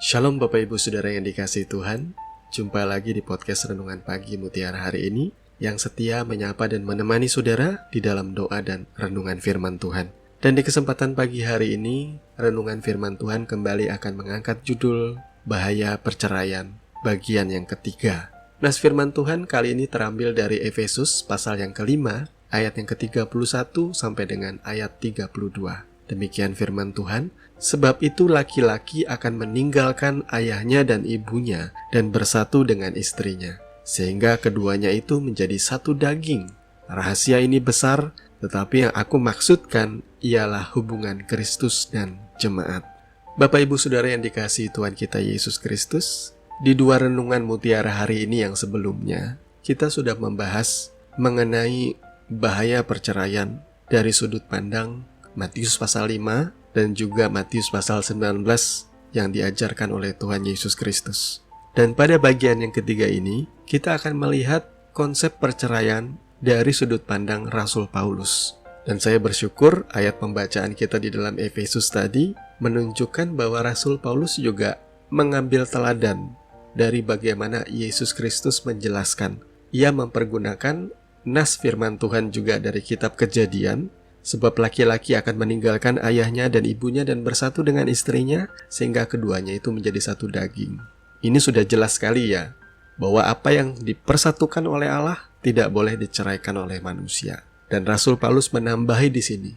Shalom Bapak Ibu Saudara yang dikasihi Tuhan. Jumpa lagi di podcast Renungan Pagi Mutiara hari ini, yang setia menyapa dan menemani saudara di dalam doa dan renungan firman Tuhan. Dan di kesempatan pagi hari ini, renungan firman Tuhan kembali akan mengangkat judul Bahaya Perceraian, bagian yang ketiga. Nas firman Tuhan kali ini terambil dari Efesus pasal yang kelima, ayat yang ke-31 sampai dengan ayat 32. Demikian firman Tuhan, sebab itu laki-laki akan meninggalkan ayahnya dan ibunya dan bersatu dengan istrinya, sehingga keduanya itu menjadi satu daging. Rahasia ini besar, tetapi yang aku maksudkan ialah hubungan Kristus dan jemaat. Bapak Ibu Saudara yang dikasihi Tuhan kita Yesus Kristus, di dua renungan mutiara hari ini yang sebelumnya, kita sudah membahas mengenai bahaya perceraian dari sudut pandang Matius pasal 5 dan juga Matius pasal 19 yang diajarkan oleh Tuhan Yesus Kristus. Dan pada bagian yang ketiga ini, kita akan melihat konsep perceraian dari sudut pandang Rasul Paulus. Dan saya bersyukur ayat pembacaan kita di dalam Efesus tadi menunjukkan bahwa Rasul Paulus juga mengambil teladan dari bagaimana Yesus Kristus menjelaskan. Ia mempergunakan nas firman Tuhan juga dari kitab Kejadian, sebab laki-laki akan meninggalkan ayahnya dan ibunya dan bersatu dengan istrinya, sehingga keduanya itu menjadi satu daging. Ini sudah jelas sekali ya, bahwa apa yang dipersatukan oleh Allah tidak boleh diceraikan oleh manusia. Dan Rasul Paulus menambahi di sini,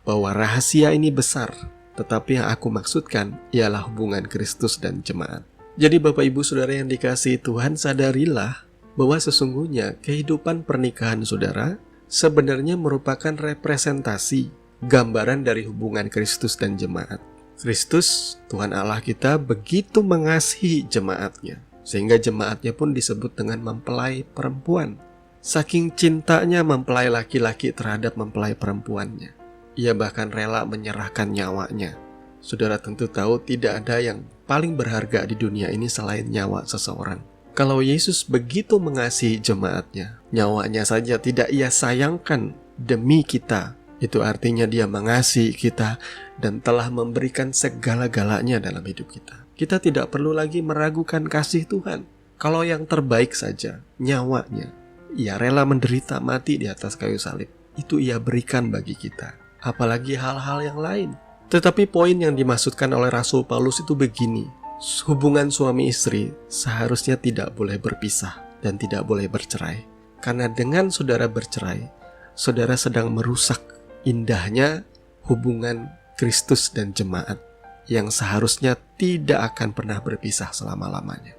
bahwa rahasia ini besar, tetapi yang aku maksudkan ialah hubungan Kristus dan jemaat. Jadi Bapak Ibu Saudara yang dikasihi Tuhan, sadarilah bahwa sesungguhnya kehidupan pernikahan saudara sebenarnya merupakan representasi, gambaran dari hubungan Kristus dan jemaat. Kristus, Tuhan Allah kita, begitu mengasihi jemaatnya, sehingga jemaatnya pun disebut dengan mempelai perempuan. Saking cintanya mempelai laki-laki terhadap mempelai perempuannya, ia bahkan rela menyerahkan nyawanya. Saudara tentu tahu tidak ada yang paling berharga di dunia ini selain nyawa seseorang. Kalau Yesus begitu mengasihi jemaatnya, nyawanya saja tidak ia sayangkan demi kita. Itu artinya dia mengasihi kita dan telah memberikan segala-galanya dalam hidup kita. Kita tidak perlu lagi meragukan kasih Tuhan. Kalau yang terbaik saja, nyawanya, ia rela menderita mati di atas kayu salib. Itu ia berikan bagi kita. Apalagi hal-hal yang lain. Tetapi poin yang dimaksudkan oleh Rasul Paulus itu begini. Hubungan suami istri seharusnya tidak boleh berpisah dan tidak boleh bercerai. Karena dengan saudara bercerai, saudara sedang merusak indahnya hubungan Kristus dan jemaat yang seharusnya tidak akan pernah berpisah selama-lamanya.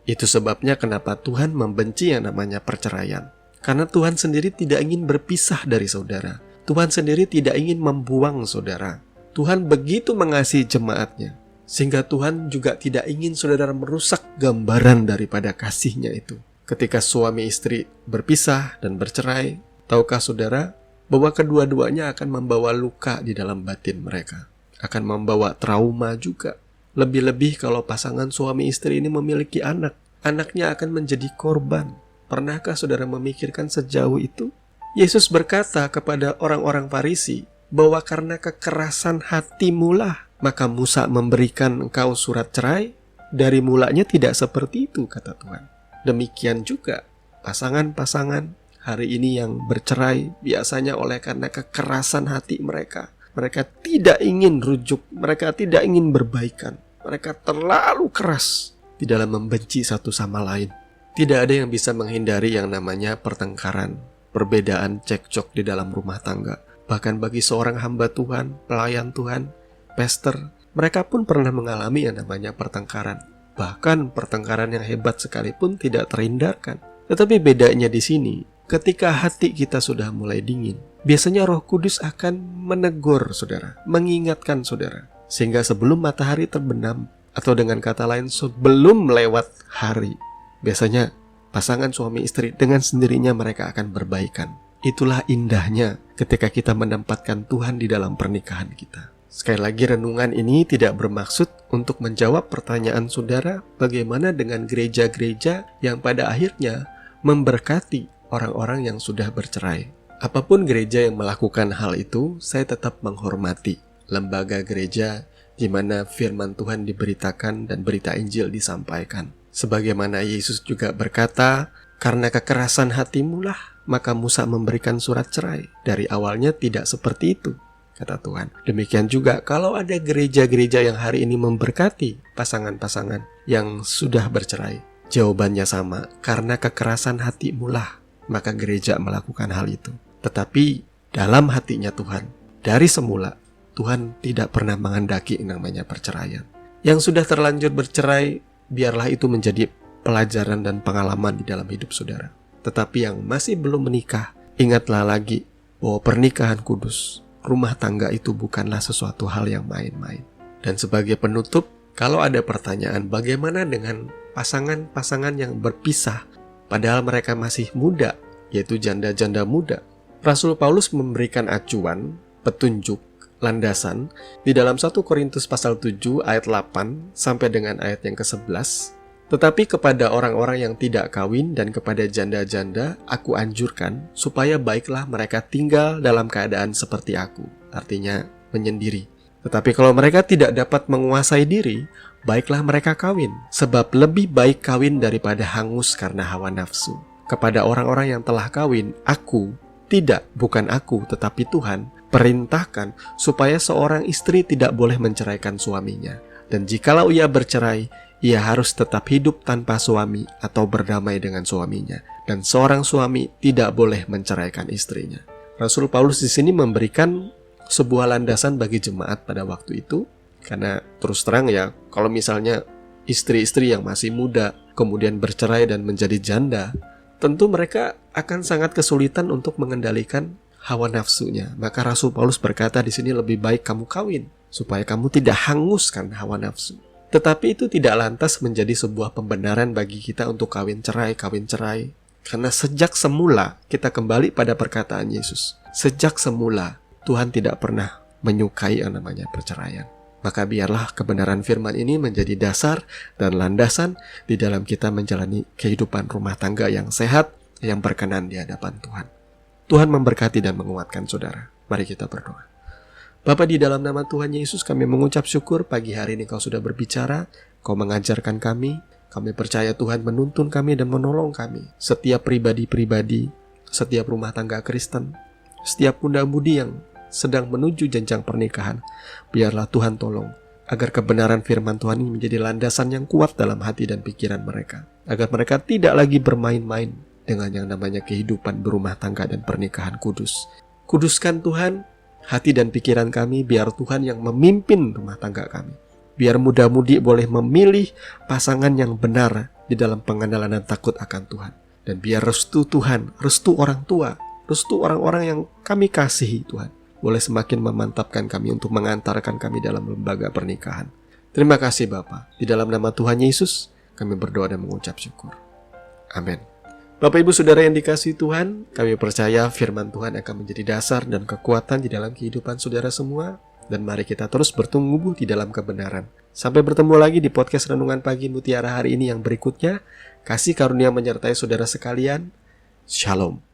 Itu sebabnya kenapa Tuhan membenci yang namanya perceraian. Karena Tuhan sendiri tidak ingin berpisah dari saudara. Tuhan sendiri tidak ingin membuang saudara. Tuhan begitu mengasihi jemaatnya, sehingga Tuhan juga tidak ingin saudara merusak gambaran daripada kasih-Nya itu. Ketika suami istri berpisah dan bercerai, tahukah saudara bahwa kedua-duanya akan membawa luka di dalam batin mereka, akan membawa trauma juga. Lebih-lebih kalau pasangan suami istri ini memiliki anak, anaknya akan menjadi korban. Pernahkah saudara memikirkan sejauh itu? Yesus berkata kepada orang-orang Farisi bahwa karena kekerasan hatimulah maka Musa memberikan engkau surat cerai. Dari mulanya tidak seperti itu, kata Tuhan. Demikian juga pasangan-pasangan hari ini yang bercerai biasanya oleh karena kekerasan hati mereka. Mereka tidak ingin rujuk, mereka tidak ingin berbaikan. Mereka terlalu keras di dalam membenci satu sama lain. Tidak ada yang bisa menghindari yang namanya pertengkaran, perbedaan cekcok di dalam rumah tangga. Bahkan bagi seorang hamba Tuhan, pelayan Tuhan, pastor, mereka pun pernah mengalami yang namanya pertengkaran. Bahkan pertengkaran yang hebat sekalipun tidak terhindarkan. Tetapi bedanya di sini, ketika hati kita sudah mulai dingin, biasanya Roh Kudus akan menegur saudara, mengingatkan saudara. Sehingga sebelum matahari terbenam, atau dengan kata lain sebelum lewat hari, biasanya pasangan suami istri dengan sendirinya mereka akan berbaikan. Itulah indahnya ketika kita menempatkan Tuhan di dalam pernikahan kita. Sekali lagi, renungan ini tidak bermaksud untuk menjawab pertanyaan saudara bagaimana dengan gereja-gereja yang pada akhirnya memberkati orang-orang yang sudah bercerai. Apapun gereja yang melakukan hal itu, saya tetap menghormati lembaga gereja di mana firman Tuhan diberitakan dan berita Injil disampaikan. Sebagaimana Yesus juga berkata, "Karena kekerasan hatimulah, maka Musa memberikan surat cerai. Dari awalnya tidak seperti itu," kata Tuhan. Demikian juga kalau ada gereja-gereja yang hari ini memberkati pasangan-pasangan yang sudah bercerai, jawabannya sama, karena kekerasan hatimulah, maka gereja melakukan hal itu. Tetapi dalam hatinya Tuhan, dari semula, Tuhan tidak pernah menghendaki namanya perceraian. Yang sudah terlanjur bercerai, biarlah itu menjadi pelajaran dan pengalaman di dalam hidup saudara. Tetapi yang masih belum menikah, ingatlah lagi bahwa pernikahan kudus, rumah tangga itu bukanlah sesuatu hal yang main-main. Dan sebagai penutup, kalau ada pertanyaan bagaimana dengan pasangan-pasangan yang berpisah padahal mereka masih muda, yaitu janda-janda muda, Rasul Paulus memberikan acuan, petunjuk, landasan di dalam 1 Korintus pasal 7 ayat 8 sampai dengan ayat yang ke-11. Tetapi kepada orang-orang yang tidak kawin dan kepada janda-janda, aku anjurkan supaya baiklah mereka tinggal dalam keadaan seperti aku, artinya menyendiri. Tetapi kalau mereka tidak dapat menguasai diri, baiklah mereka kawin, sebab lebih baik kawin daripada hangus karena hawa nafsu. Kepada orang-orang yang telah kawin, aku, bukan aku, tetapi Tuhan, perintahkan supaya seorang istri tidak boleh menceraikan suaminya. Dan jikalau ia bercerai, ia harus tetap hidup tanpa suami atau berdamai dengan suaminya. Dan seorang suami tidak boleh menceraikan istrinya. Rasul Paulus di sini memberikan sebuah landasan bagi jemaat pada waktu itu. Karena terus terang ya, kalau misalnya istri-istri yang masih muda kemudian bercerai dan menjadi janda, tentu mereka akan sangat kesulitan untuk mengendalikan hawa nafsunya. Maka Rasul Paulus berkata di sini, lebih baik kamu kawin supaya kamu tidak hanguskan hawa nafsu. Tetapi itu tidak lantas menjadi sebuah pembenaran bagi kita untuk kawin cerai. Karena sejak semula, kita kembali pada perkataan Yesus, sejak semula Tuhan tidak pernah menyukai yang namanya perceraian. Maka biarlah kebenaran firman ini menjadi dasar dan landasan di dalam kita menjalani kehidupan rumah tangga yang sehat, yang berkenan di hadapan Tuhan. Tuhan memberkati dan menguatkan saudara. Mari kita berdoa. Bapa, di dalam nama Tuhan Yesus kami mengucap syukur pagi hari ini Kau sudah berbicara, Kau mengajarkan kami. Kami percaya Tuhan menuntun kami dan menolong kami. Setiap pribadi-pribadi, setiap rumah tangga Kristen, setiap muda-mudi yang sedang menuju jenjang pernikahan, biarlah Tuhan tolong agar kebenaran firman Tuhan ini menjadi landasan yang kuat dalam hati dan pikiran mereka. Agar mereka tidak lagi bermain-main dengan yang namanya kehidupan berumah tangga dan pernikahan kudus. Kuduskan Tuhan hati dan pikiran kami, biar Tuhan yang memimpin rumah tangga kami. Biar muda-mudi boleh memilih pasangan yang benar di dalam pengenalan dan takut akan Tuhan. Dan biar restu Tuhan, restu orang tua, restu orang-orang yang kami kasihi Tuhan, boleh semakin memantapkan kami untuk mengantarkan kami dalam lembaga pernikahan. Terima kasih Bapa. Di dalam nama Tuhan Yesus, kami berdoa dan mengucap syukur. Amin. Bapak Ibu Saudara yang dikasihi Tuhan, kami percaya firman Tuhan akan menjadi dasar dan kekuatan di dalam kehidupan saudara semua. Dan mari kita terus bertumbuh di dalam kebenaran. Sampai bertemu lagi di podcast Renungan Pagi Mutiara hari ini yang berikutnya. Kasih karunia menyertai saudara sekalian. Shalom.